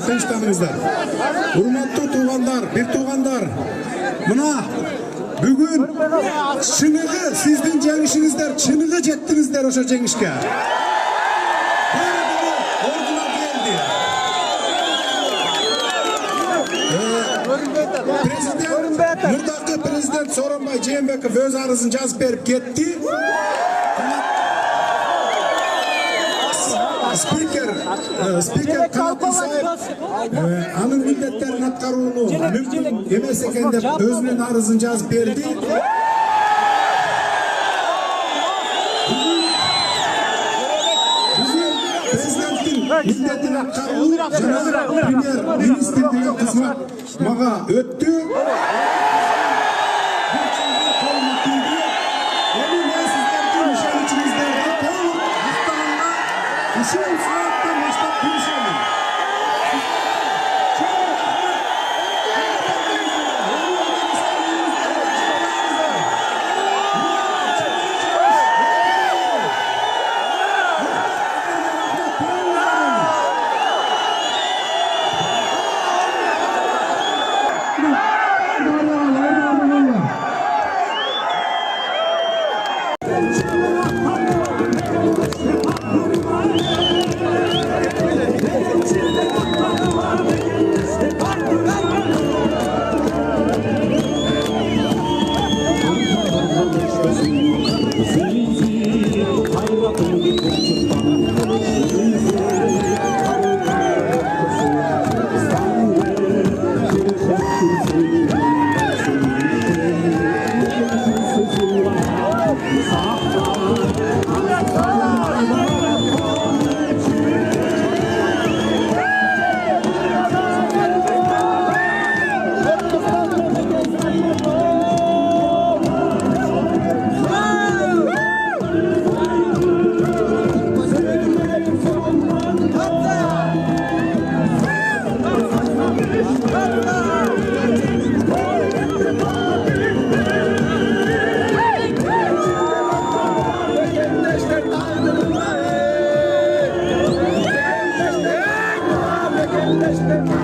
тынчтаныңыздар. Урматтуу туугандар, бир туугандар. Мына бүгүн чыныгы сиздин жеңишиңиздер, чыныгы жеттиңиздер ошо жеңишке. Ордуна келди. Мурдакы президент Сооронбай Жээнбеков өз арызын жазып берип кетти. Спикер Канат Исаев анын милдеттерин аткарууну мүмкүн эмес экен деп өзүнүн арызын жазып берди. Президенттин милдетин аткаруу жана премьер-министрдин кызмат мага өттү. Let's go.